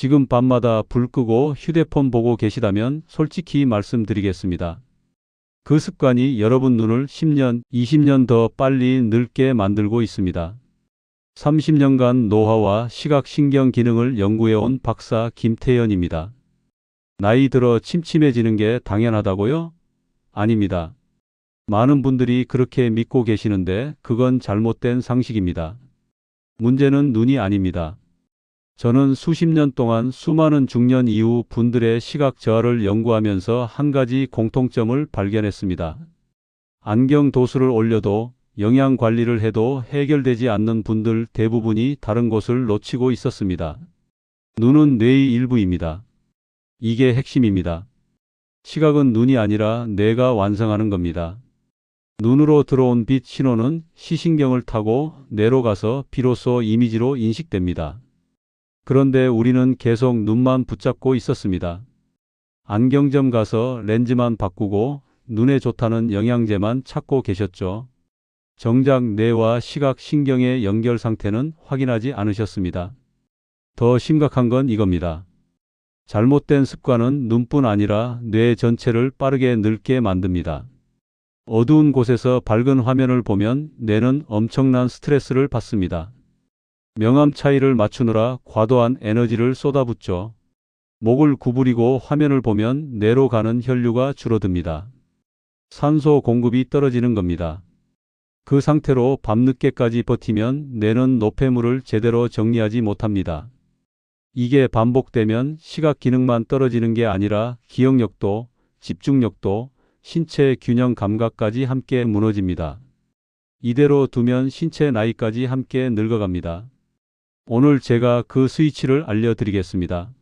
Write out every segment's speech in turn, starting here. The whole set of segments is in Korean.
지금 밤마다 불 끄고 휴대폰 보고 계시다면 솔직히 말씀드리겠습니다. 그 습관이 여러분 눈을 10년, 20년 더 빨리 늙게 만들고 있습니다. 30년간 노화와 시각신경 기능을 연구해온 박사 김태현입니다. 나이 들어 침침해지는 게 당연하다고요? 아닙니다. 많은 분들이 그렇게 믿고 계시는데 그건 잘못된 상식입니다. 문제는 눈이 아닙니다. 저는 수십 년 동안 수많은 중년 이후 분들의 시각 저하를 연구하면서 한 가지 공통점을 발견했습니다. 안경 도수를 올려도 영양 관리를 해도 해결되지 않는 분들 대부분이 다른 곳을 놓치고 있었습니다. 눈은 뇌의 일부입니다. 이게 핵심입니다. 시각은 눈이 아니라 뇌가 완성하는 겁니다. 눈으로 들어온 빛 신호는 시신경을 타고 뇌로 가서 비로소 이미지로 인식됩니다. 그런데 우리는 계속 눈만 붙잡고 있었습니다. 안경점 가서 렌즈만 바꾸고 눈에 좋다는 영양제만 찾고 계셨죠. 정작 뇌와 시각 신경의 연결 상태는 확인하지 않으셨습니다. 더 심각한 건 이겁니다. 잘못된 습관은 눈뿐 아니라 뇌 전체를 빠르게 늙게 만듭니다. 어두운 곳에서 밝은 화면을 보면 뇌는 엄청난 스트레스를 받습니다. 명암 차이를 맞추느라 과도한 에너지를 쏟아붓죠. 목을 구부리고 화면을 보면 뇌로 가는 혈류가 줄어듭니다. 산소 공급이 떨어지는 겁니다. 그 상태로 밤늦게까지 버티면 뇌는 노폐물을 제대로 정리하지 못합니다. 이게 반복되면 시각 기능만 떨어지는 게 아니라 기억력도, 집중력도, 신체 균형 감각까지 함께 무너집니다. 이대로 두면 신체 나이까지 함께 늙어갑니다. 오늘 제가 그 스위치를 알려드리겠습니다.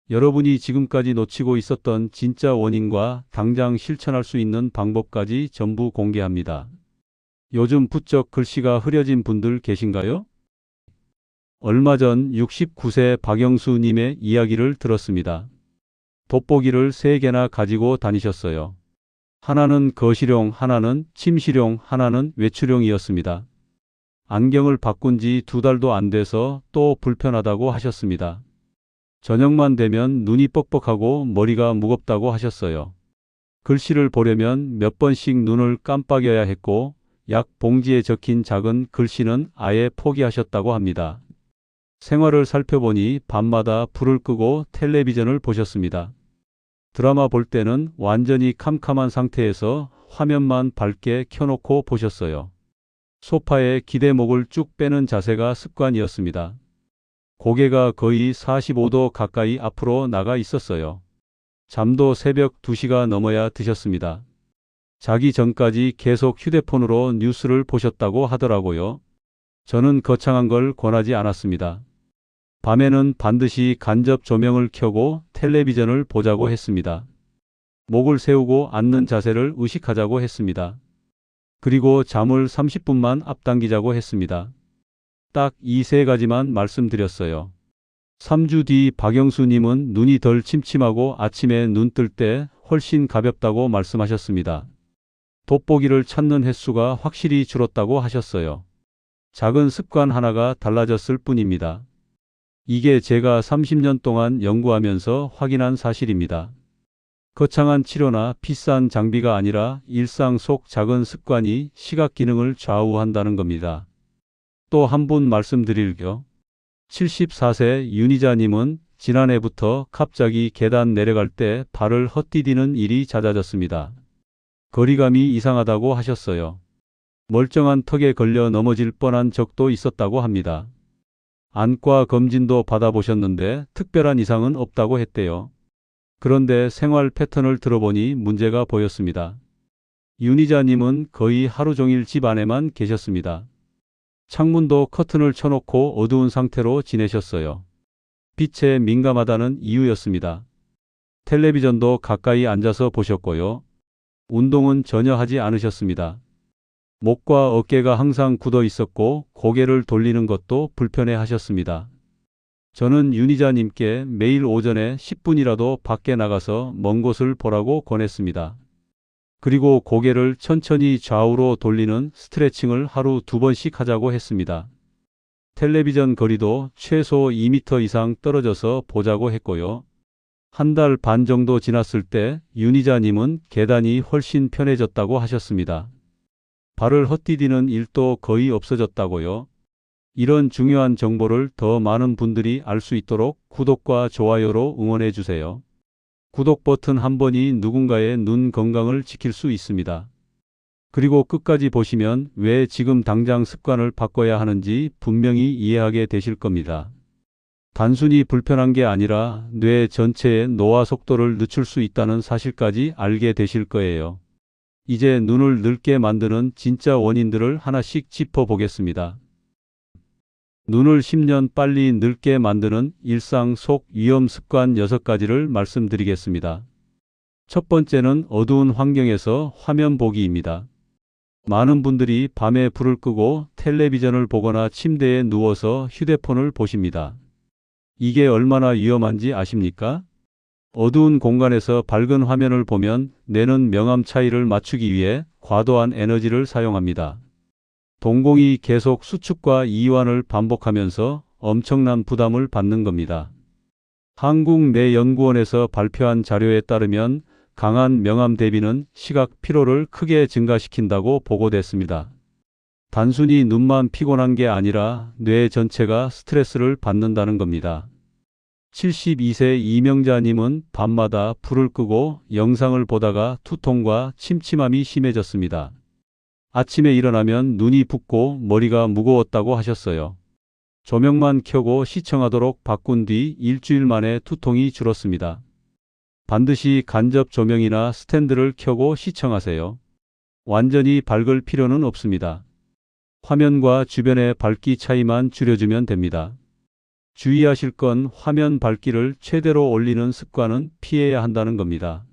여러분이 지금까지 놓치고 있었던 진짜 원인과 당장 실천할 수 있는 방법까지 전부 공개합니다. 요즘 부쩍 글씨가 흐려진 분들 계신가요? 얼마 전 69세 박영수님의 이야기를 들었습니다. 돋보기를 3개나 가지고 다니셨어요. 하나는 거실용, 하나는 침실용, 하나는 외출용이었습니다. 안경을 바꾼 지 2달도 안 돼서 또 불편하다고 하셨습니다. 저녁만 되면 눈이 뻑뻑하고 머리가 무겁다고 하셨어요. 글씨를 보려면 몇 번씩 눈을 깜빡여야 했고 약 봉지에 적힌 작은 글씨는 아예 포기하셨다고 합니다. 생활을 살펴보니 밤마다 불을 끄고 텔레비전을 보셨습니다. 드라마 볼 때는 완전히 캄캄한 상태에서 화면만 밝게 켜놓고 보셨어요. 소파에 기대목을 쭉 빼는 자세가 습관이었습니다. 고개가 거의 45도 가까이 앞으로 나가 있었어요. 잠도 새벽 2시가 넘어야 드셨습니다. 자기 전까지 계속 휴대폰으로 뉴스를 보셨다고 하더라고요. 저는 거창한 걸 권하지 않았습니다. 밤에는 반드시 간접 조명을 켜고 텔레비전을 보자고 했습니다. 목을 세우고 앉는 자세를 의식하자고 했습니다. 그리고 잠을 30분만 앞당기자고 했습니다. 딱 이 3가지만 말씀드렸어요. 3주 뒤 박영수님은 눈이 덜 침침하고 아침에 눈 뜰 때 훨씬 가볍다고 말씀하셨습니다. 돋보기를 찾는 횟수가 확실히 줄었다고 하셨어요. 작은 습관 하나가 달라졌을 뿐입니다. 이게 제가 30년 동안 연구하면서 확인한 사실입니다. 거창한 치료나 비싼 장비가 아니라 일상 속 작은 습관이 시각 기능을 좌우한다는 겁니다. 또 한 분 말씀드릴게요. 74세 윤희자님은 지난해부터 갑자기 계단 내려갈 때 발을 헛디디는 일이 잦아졌습니다. 거리감이 이상하다고 하셨어요. 멀쩡한 턱에 걸려 넘어질 뻔한 적도 있었다고 합니다. 안과 검진도 받아보셨는데 특별한 이상은 없다고 했대요. 그런데 생활 패턴을 들어보니 문제가 보였습니다. 윤희자님은 거의 하루 종일 집 안에만 계셨습니다. 창문도 커튼을 쳐놓고 어두운 상태로 지내셨어요. 빛에 민감하다는 이유였습니다. 텔레비전도 가까이 앉아서 보셨고요. 운동은 전혀 하지 않으셨습니다. 목과 어깨가 항상 굳어 있었고 고개를 돌리는 것도 불편해 하셨습니다. 저는 윤희자님께 매일 오전에 10분이라도 밖에 나가서 먼 곳을 보라고 권했습니다. 그리고 고개를 천천히 좌우로 돌리는 스트레칭을 하루 2번씩 하자고 했습니다. 텔레비전 거리도 최소 2m 이상 떨어져서 보자고 했고요. 한 달 반 정도 지났을 때 윤희자님은 계단이 훨씬 편해졌다고 하셨습니다. 발을 헛디디는 일도 거의 없어졌다고요. 이런 중요한 정보를 더 많은 분들이 알 수 있도록 구독과 좋아요로 응원해 주세요. 구독 버튼 한 번이 누군가의 눈 건강을 지킬 수 있습니다. 그리고 끝까지 보시면 왜 지금 당장 습관을 바꿔야 하는지 분명히 이해하게 되실 겁니다. 단순히 불편한 게 아니라 뇌 전체의 노화 속도를 늦출 수 있다는 사실까지 알게 되실 거예요. 이제 눈을 늙게 만드는 진짜 원인들을 하나씩 짚어보겠습니다. 눈을 10년 빨리 늙게 만드는 일상 속 위험 습관 6가지를 말씀드리겠습니다. 첫 번째는 어두운 환경에서 화면 보기입니다. 많은 분들이 밤에 불을 끄고 텔레비전을 보거나 침대에 누워서 휴대폰을 보십니다. 이게 얼마나 위험한지 아십니까? 어두운 공간에서 밝은 화면을 보면 뇌는 명암 차이를 맞추기 위해 과도한 에너지를 사용합니다. 동공이 계속 수축과 이완을 반복하면서 엄청난 부담을 받는 겁니다. 한국뇌연구원에서 발표한 자료에 따르면 강한 명암 대비는 시각 피로를 크게 증가시킨다고 보고됐습니다. 단순히 눈만 피곤한 게 아니라 뇌 전체가 스트레스를 받는다는 겁니다. 72세 이명자님은 밤마다 불을 끄고 영상을 보다가 두통과 침침함이 심해졌습니다. 아침에 일어나면 눈이 붓고 머리가 무거웠다고 하셨어요. 조명만 켜고 시청하도록 바꾼 뒤 일주일 만에 두통이 줄었습니다. 반드시 간접 조명이나 스탠드를 켜고 시청하세요. 완전히 밝을 필요는 없습니다. 화면과 주변의 밝기 차이만 줄여주면 됩니다. 주의하실 건 화면 밝기를 최대로 올리는 습관은 피해야 한다는 겁니다.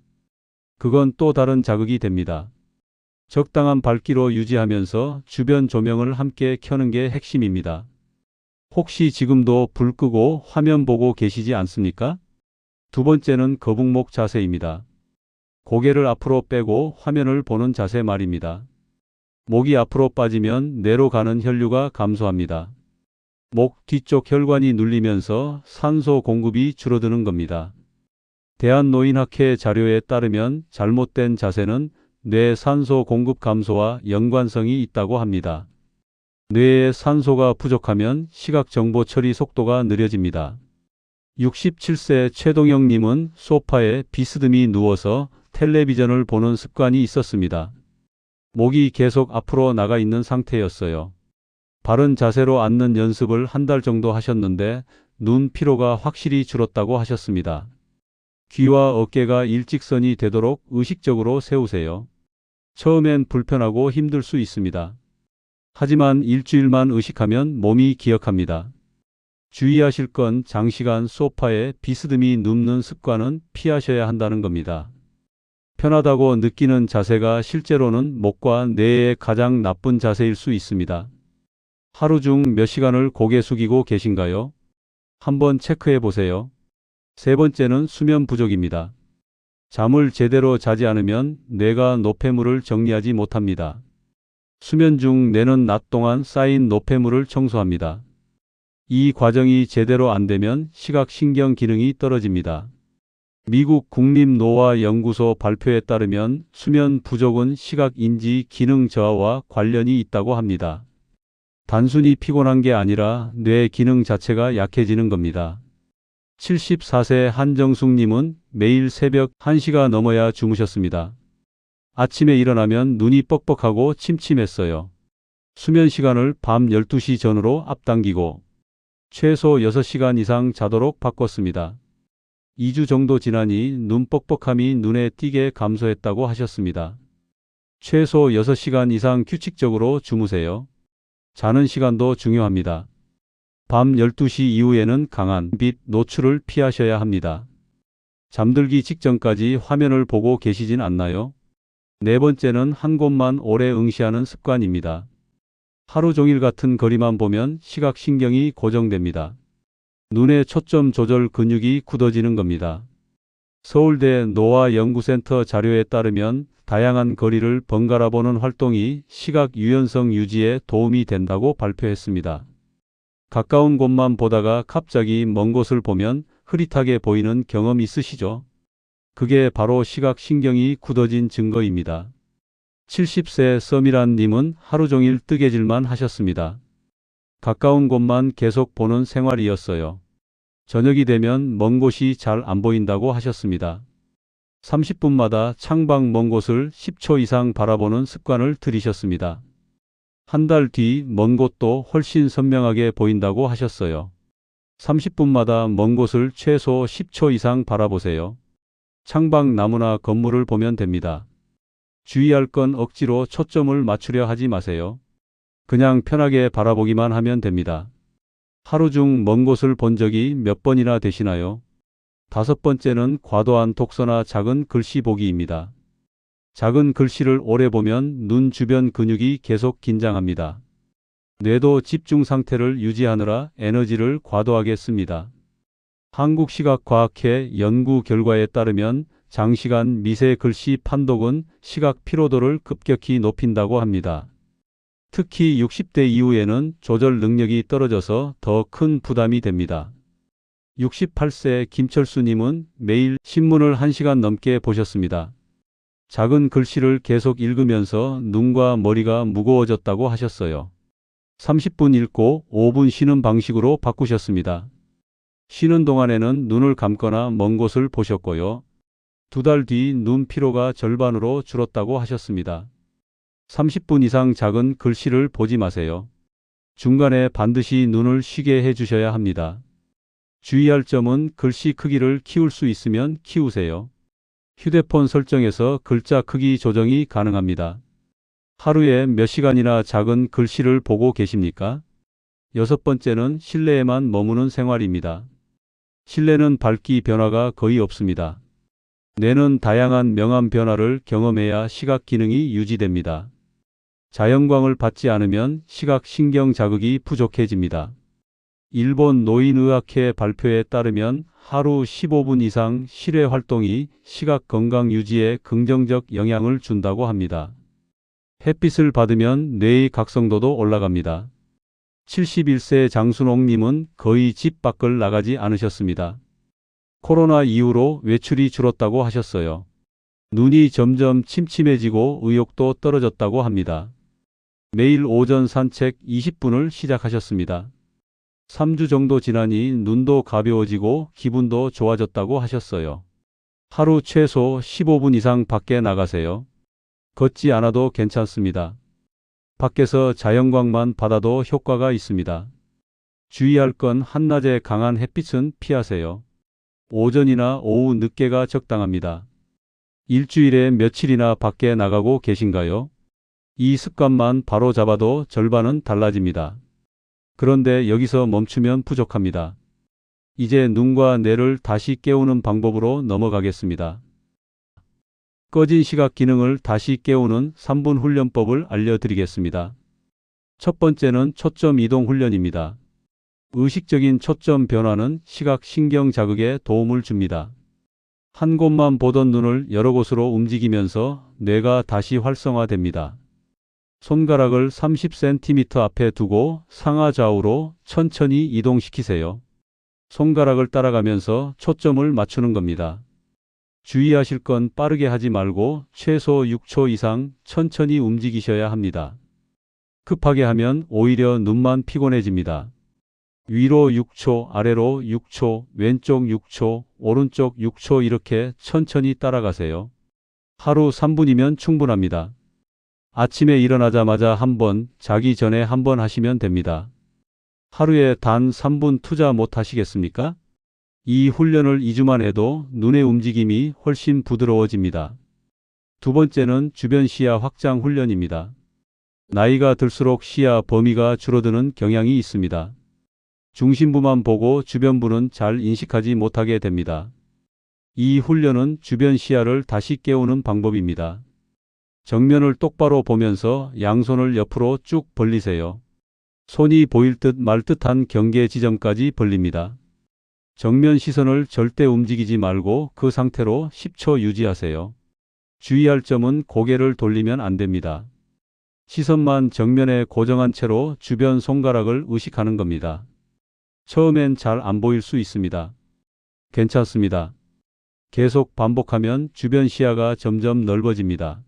그건 또 다른 자극이 됩니다. 적당한 밝기로 유지하면서 주변 조명을 함께 켜는 게 핵심입니다. 혹시 지금도 불 끄고 화면 보고 계시지 않습니까? 두 번째는 거북목 자세입니다. 고개를 앞으로 빼고 화면을 보는 자세 말입니다. 목이 앞으로 빠지면 뇌로 가는 혈류가 감소합니다. 목 뒤쪽 혈관이 눌리면서 산소 공급이 줄어드는 겁니다. 대한노인학회 자료에 따르면 잘못된 자세는 뇌 산소 공급 감소와 연관성이 있다고 합니다. 뇌에 산소가 부족하면 시각 정보 처리 속도가 느려집니다. 67세 최동영님은 소파에 비스듬히 누워서 텔레비전을 보는 습관이 있었습니다. 목이 계속 앞으로 나가 있는 상태였어요. 바른 자세로 앉는 연습을 한 달 정도 하셨는데 눈 피로가 확실히 줄었다고 하셨습니다. 귀와 어깨가 일직선이 되도록 의식적으로 세우세요. 처음엔 불편하고 힘들 수 있습니다. 하지만 일주일만 의식하면 몸이 기억합니다. 주의하실 건 장시간 소파에 비스듬히 눕는 습관은 피하셔야 한다는 겁니다. 편하다고 느끼는 자세가 실제로는 목과 뇌의 가장 나쁜 자세일 수 있습니다. 하루 중 몇 시간을 고개 숙이고 계신가요? 한번 체크해 보세요. 세 번째는 수면 부족입니다. 잠을 제대로 자지 않으면 뇌가 노폐물을 정리하지 못합니다. 수면 중 뇌는 낮 동안 쌓인 노폐물을 청소합니다. 이 과정이 제대로 안 되면 시각신경 기능이 떨어집니다. 미국 국립노화연구소 발표에 따르면 수면 부족은 시각인지 기능 저하와 관련이 있다고 합니다. 단순히 피곤한 게 아니라 뇌 기능 자체가 약해지는 겁니다. 74세 한정숙님은 매일 새벽 1시가 넘어야 주무셨습니다. 아침에 일어나면 눈이 뻑뻑하고 침침했어요. 수면 시간을 밤 12시 전으로 앞당기고 최소 6시간 이상 자도록 바꿨습니다. 2주 정도 지나니 눈 뻑뻑함이 눈에 띄게 감소했다고 하셨습니다. 최소 6시간 이상 규칙적으로 주무세요. 자는 시간도 중요합니다. 밤 12시 이후에는 강한 빛 노출을 피하셔야 합니다. 잠들기 직전까지 화면을 보고 계시진 않나요? 네 번째는 한 곳만 오래 응시하는 습관입니다. 하루 종일 같은 거리만 보면 시각신경이 고정됩니다. 눈의 초점 조절 근육이 굳어지는 겁니다. 서울대 노화연구센터 자료에 따르면 다양한 거리를 번갈아 보는 활동이 시각 유연성 유지에 도움이 된다고 발표했습니다. 가까운 곳만 보다가 갑자기 먼 곳을 보면 흐릿하게 보이는 경험 있으시죠? 그게 바로 시각신경이 굳어진 증거입니다. 70세 서미란 님은 하루 종일 뜨개질만 하셨습니다. 가까운 곳만 계속 보는 생활이었어요. 저녁이 되면 먼 곳이 잘 안 보인다고 하셨습니다. 30분마다 창밖 먼 곳을 10초 이상 바라보는 습관을 들이셨습니다. 한 달 뒤 먼 곳도 훨씬 선명하게 보인다고 하셨어요. 30분마다 먼 곳을 최소 10초 이상 바라보세요. 창밖 나무나 건물을 보면 됩니다. 주의할 건 억지로 초점을 맞추려 하지 마세요. 그냥 편하게 바라보기만 하면 됩니다. 하루 중 먼 곳을 본 적이 몇 번이나 되시나요? 5번째는 과도한 독서나 작은 글씨 보기입니다. 작은 글씨를 오래 보면 눈 주변 근육이 계속 긴장합니다. 뇌도 집중 상태를 유지하느라 에너지를 과도하게 씁니다. 한국시각과학회 연구 결과에 따르면 장시간 미세 글씨 판독은 시각 피로도를 급격히 높인다고 합니다. 특히 60대 이후에는 조절 능력이 떨어져서 더 큰 부담이 됩니다. 68세 김철수님은 매일 신문을 1시간 넘게 보셨습니다. 작은 글씨를 계속 읽으면서 눈과 머리가 무거워졌다고 하셨어요. 30분 읽고 5분 쉬는 방식으로 바꾸셨습니다. 쉬는 동안에는 눈을 감거나 먼 곳을 보셨고요. 2달 뒤 눈 피로가 절반으로 줄었다고 하셨습니다. 30분 이상 작은 글씨를 보지 마세요. 중간에 반드시 눈을 쉬게 해주셔야 합니다. 주의할 점은 글씨 크기를 키울 수 있으면 키우세요. 휴대폰 설정에서 글자 크기 조정이 가능합니다. 하루에 몇 시간이나 작은 글씨를 보고 계십니까? 6번째는 실내에만 머무는 생활입니다. 실내는 밝기 변화가 거의 없습니다. 뇌는 다양한 명암 변화를 경험해야 시각 기능이 유지됩니다. 자연광을 받지 않으면 시각 신경 자극이 부족해집니다. 일본 노인의학회 발표에 따르면 하루 15분 이상 실외 활동이 시각 건강 유지에 긍정적 영향을 준다고 합니다. 햇빛을 받으면 뇌의 각성도도 올라갑니다. 71세 장순옥님은 거의 집 밖을 나가지 않으셨습니다. 코로나 이후로 외출이 줄었다고 하셨어요. 눈이 점점 침침해지고 의욕도 떨어졌다고 합니다. 매일 오전 산책 20분을 시작하셨습니다. 3주 정도 지나니 눈도 가벼워지고 기분도 좋아졌다고 하셨어요. 하루 최소 15분 이상 밖에 나가세요. 걷지 않아도 괜찮습니다. 밖에서 자연광만 받아도 효과가 있습니다. 주의할 건 한낮에 강한 햇빛은 피하세요. 오전이나 오후 늦게가 적당합니다. 일주일에 며칠이나 밖에 나가고 계신가요? 이 습관만 바로 잡아도 절반은 달라집니다. 그런데 여기서 멈추면 부족합니다. 이제 눈과 뇌를 다시 깨우는 방법으로 넘어가겠습니다. 꺼진 시각 기능을 다시 깨우는 3분 훈련법을 알려드리겠습니다. 첫 번째는 초점 이동 훈련입니다. 의식적인 초점 변화는 시각 신경 자극에 도움을 줍니다. 한 곳만 보던 눈을 여러 곳으로 움직이면서 뇌가 다시 활성화됩니다. 손가락을 30cm 앞에 두고 상하 좌우로 천천히 이동시키세요. 손가락을 따라가면서 초점을 맞추는 겁니다. 주의하실 건 빠르게 하지 말고 최소 6초 이상 천천히 움직이셔야 합니다. 급하게 하면 오히려 눈만 피곤해집니다. 위로 6초, 아래로 6초, 왼쪽 6초, 오른쪽 6초 이렇게 천천히 따라가세요. 하루 3분이면 충분합니다. 아침에 일어나자마자 한 번, 자기 전에 한 번 하시면 됩니다. 하루에 단 3분 투자 못 하시겠습니까? 이 훈련을 2주만 해도 눈의 움직임이 훨씬 부드러워집니다. 두 번째는 주변 시야 확장 훈련입니다. 나이가 들수록 시야 범위가 줄어드는 경향이 있습니다. 중심부만 보고 주변부는 잘 인식하지 못하게 됩니다. 이 훈련은 주변 시야를 다시 깨우는 방법입니다. 정면을 똑바로 보면서 양손을 옆으로 쭉 벌리세요. 손이 보일 듯 말 듯한 경계 지점까지 벌립니다. 정면 시선을 절대 움직이지 말고 그 상태로 10초 유지하세요. 주의할 점은 고개를 돌리면 안 됩니다. 시선만 정면에 고정한 채로 주변 손가락을 의식하는 겁니다. 처음엔 잘 안 보일 수 있습니다. 괜찮습니다. 계속 반복하면 주변 시야가 점점 넓어집니다.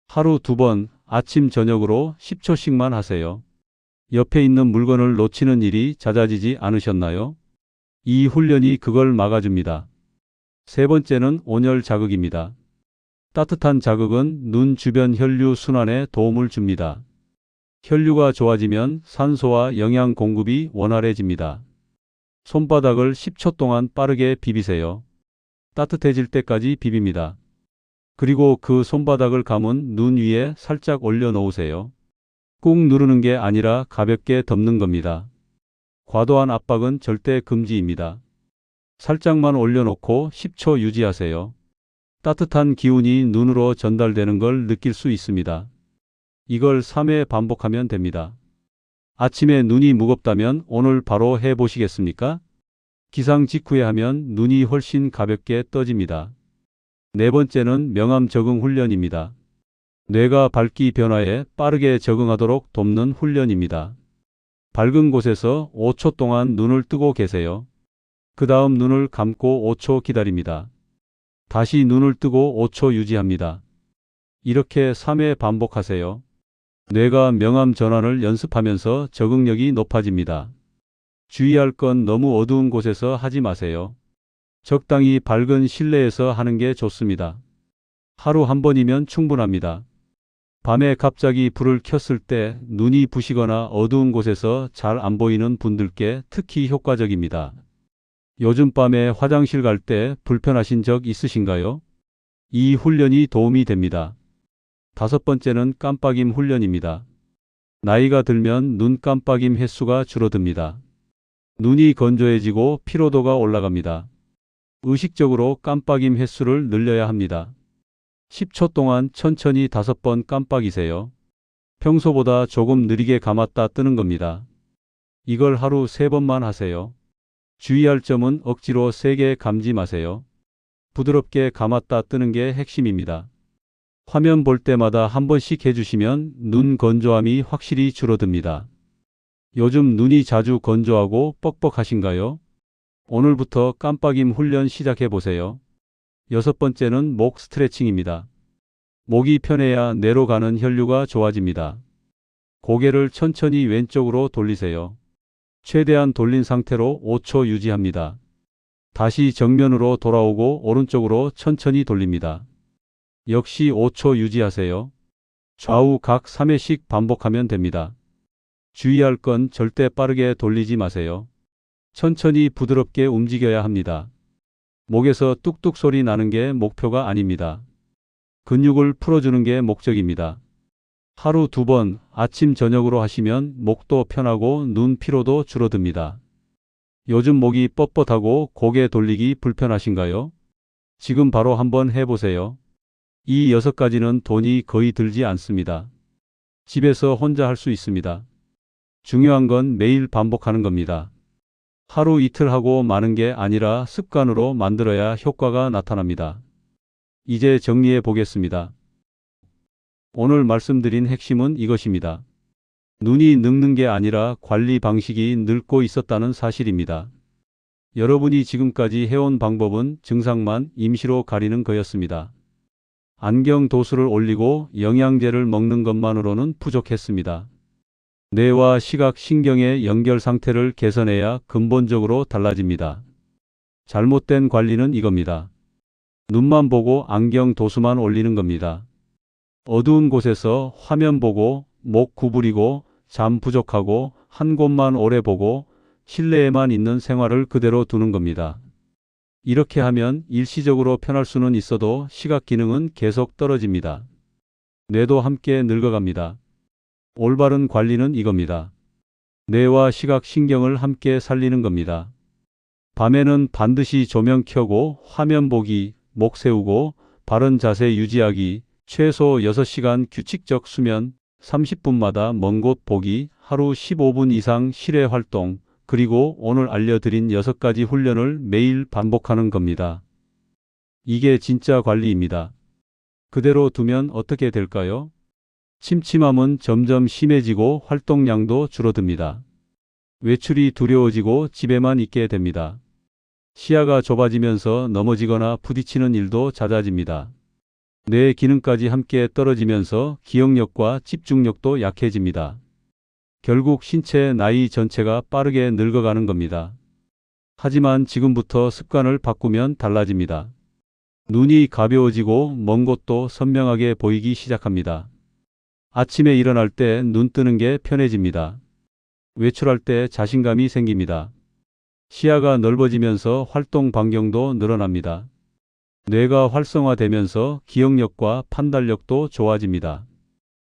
하루 2번 아침 저녁으로 10초씩만 하세요. 옆에 있는 물건을 놓치는 일이 잦아지지 않으셨나요? 이 훈련이 그걸 막아줍니다. 세 번째는 온열 자극입니다. 따뜻한 자극은 눈 주변 혈류 순환에 도움을 줍니다. 혈류가 좋아지면 산소와 영양 공급이 원활해집니다. 손바닥을 10초 동안 빠르게 비비세요. 따뜻해질 때까지 비빕니다. 그리고 그 손바닥을 감은 눈 위에 살짝 올려놓으세요. 꾹 누르는 게 아니라 가볍게 덮는 겁니다. 과도한 압박은 절대 금지입니다. 살짝만 올려놓고 10초 유지하세요. 따뜻한 기운이 눈으로 전달되는 걸 느낄 수 있습니다. 이걸 3회 반복하면 됩니다. 아침에 눈이 무겁다면 오늘 바로 해보시겠습니까? 기상 직후에 하면 눈이 훨씬 가볍게 떠집니다. 네 번째는 명암 적응 훈련입니다. 뇌가 밝기 변화에 빠르게 적응하도록 돕는 훈련입니다. 밝은 곳에서 5초 동안 눈을 뜨고 계세요. 그 다음 눈을 감고 5초 기다립니다. 다시 눈을 뜨고 5초 유지합니다. 이렇게 3회 반복하세요. 뇌가 명암 전환을 연습하면서 적응력이 높아집니다. 주의할 건 너무 어두운 곳에서 하지 마세요. 적당히 밝은 실내에서 하는 게 좋습니다. 하루 한 번이면 충분합니다. 밤에 갑자기 불을 켰을 때 눈이 부시거나 어두운 곳에서 잘 안 보이는 분들께 특히 효과적입니다. 요즘 밤에 화장실 갈 때 불편하신 적 있으신가요? 이 훈련이 도움이 됩니다. 5번째는 깜빡임 훈련입니다. 나이가 들면 눈 깜빡임 횟수가 줄어듭니다. 눈이 건조해지고 피로도가 올라갑니다. 의식적으로 깜빡임 횟수를 늘려야 합니다. 10초 동안 천천히 5번 깜빡이세요. 평소보다 조금 느리게 감았다 뜨는 겁니다. 이걸 하루 3번만 하세요. 주의할 점은 억지로 세게 감지 마세요. 부드럽게 감았다 뜨는 게 핵심입니다. 화면 볼 때마다 한 번씩 해주시면 눈 건조함이 확실히 줄어듭니다. 요즘 눈이 자주 건조하고 뻑뻑하신가요? 오늘부터 깜빡임 훈련 시작해 보세요. 6번째는 목 스트레칭입니다. 목이 편해야 뇌로 가는 혈류가 좋아집니다. 고개를 천천히 왼쪽으로 돌리세요. 최대한 돌린 상태로 5초 유지합니다. 다시 정면으로 돌아오고 오른쪽으로 천천히 돌립니다. 역시 5초 유지하세요. 좌우 각 3회씩 반복하면 됩니다. 주의할 건 절대 빠르게 돌리지 마세요. 천천히 부드럽게 움직여야 합니다. 목에서 뚝뚝 소리 나는 게 목표가 아닙니다. 근육을 풀어주는 게 목적입니다. 하루 2번 아침 저녁으로 하시면 목도 편하고 눈 피로도 줄어듭니다. 요즘 목이 뻣뻣하고 고개 돌리기 불편하신가요? 지금 바로 한번 해보세요. 이 6가지는 돈이 거의 들지 않습니다. 집에서 혼자 할 수 있습니다. 중요한 건 매일 반복하는 겁니다. 하루 이틀 하고 마는 게 아니라 습관으로 만들어야 효과가 나타납니다. 이제 정리해 보겠습니다. 오늘 말씀드린 핵심은 이것입니다. 눈이 늙는 게 아니라 관리 방식이 늙고 있었다는 사실입니다. 여러분이 지금까지 해온 방법은 증상만 임시로 가리는 거였습니다. 안경 도수를 올리고 영양제를 먹는 것만으로는 부족했습니다. 뇌와 시각 신경의 연결 상태를 개선해야 근본적으로 달라집니다. 잘못된 관리는 이겁니다. 눈만 보고 안경 도수만 올리는 겁니다. 어두운 곳에서 화면 보고 목 구부리고 잠 부족하고 한 곳만 오래 보고 실내에만 있는 생활을 그대로 두는 겁니다. 이렇게 하면 일시적으로 편할 수는 있어도 시각 기능은 계속 떨어집니다. 뇌도 함께 늙어갑니다. 올바른 관리는 이겁니다. 뇌와 시각 신경을 함께 살리는 겁니다. 밤에는 반드시 조명 켜고 화면 보기, 목 세우고 바른 자세 유지하기, 최소 6시간 규칙적 수면, 30분마다 먼 곳 보기, 하루 15분 이상 실외 활동, 그리고 오늘 알려드린 6가지 훈련을 매일 반복하는 겁니다. 이게 진짜 관리입니다. 그대로 두면 어떻게 될까요? 침침함은 점점 심해지고 활동량도 줄어듭니다. 외출이 두려워지고 집에만 있게 됩니다. 시야가 좁아지면서 넘어지거나 부딪히는 일도 잦아집니다. 뇌 기능까지 함께 떨어지면서 기억력과 집중력도 약해집니다. 결국 신체 나이 전체가 빠르게 늙어가는 겁니다. 하지만 지금부터 습관을 바꾸면 달라집니다. 눈이 가벼워지고 먼 곳도 선명하게 보이기 시작합니다. 아침에 일어날 때 눈 뜨는 게 편해집니다. 외출할 때 자신감이 생깁니다. 시야가 넓어지면서 활동 반경도 늘어납니다. 뇌가 활성화되면서 기억력과 판단력도 좋아집니다.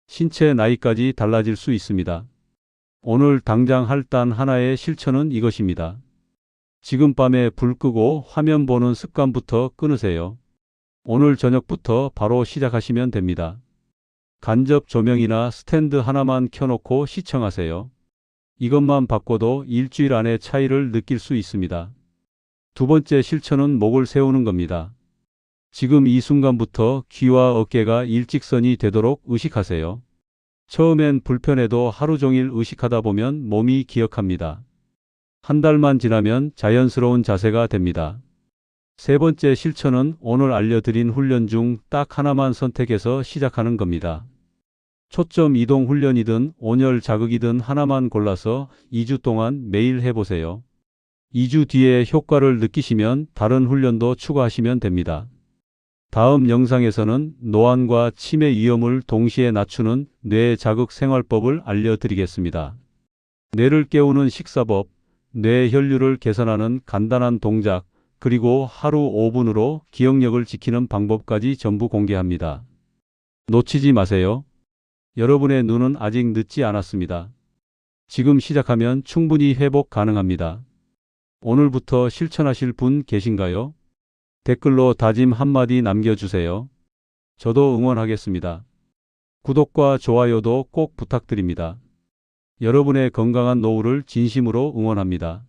신체 나이까지 달라질 수 있습니다. 오늘 당장 할 단 하나의 실천은 이것입니다. 지금 밤에 불 끄고 화면 보는 습관부터 끊으세요. 오늘 저녁부터 바로 시작하시면 됩니다. 간접 조명이나 스탠드 하나만 켜놓고 시청하세요. 이것만 바꿔도 일주일 안에 차이를 느낄 수 있습니다. 두 번째 실천은 목을 세우는 겁니다. 지금 이 순간부터 귀와 어깨가 일직선이 되도록 의식하세요. 처음엔 불편해도 하루 종일 의식하다 보면 몸이 기억합니다. 한 달만 지나면 자연스러운 자세가 됩니다. 세 번째 실천은 오늘 알려드린 훈련 중 딱 하나만 선택해서 시작하는 겁니다. 초점 이동 훈련이든 온열 자극이든 하나만 골라서 2주 동안 매일 해보세요. 2주 뒤에 효과를 느끼시면 다른 훈련도 추가하시면 됩니다. 다음 영상에서는 노안과 치매 위험을 동시에 낮추는 뇌 자극 생활법을 알려드리겠습니다. 뇌를 깨우는 식사법, 뇌 혈류를 개선하는 간단한 동작, 그리고 하루 5분으로 기억력을 지키는 방법까지 전부 공개합니다. 놓치지 마세요. 여러분의 눈은 아직 늦지 않았습니다. 지금 시작하면 충분히 회복 가능합니다. 오늘부터 실천하실 분 계신가요? 댓글로 다짐 한마디 남겨주세요. 저도 응원하겠습니다. 구독과 좋아요도 꼭 부탁드립니다. 여러분의 건강한 노후를 진심으로 응원합니다.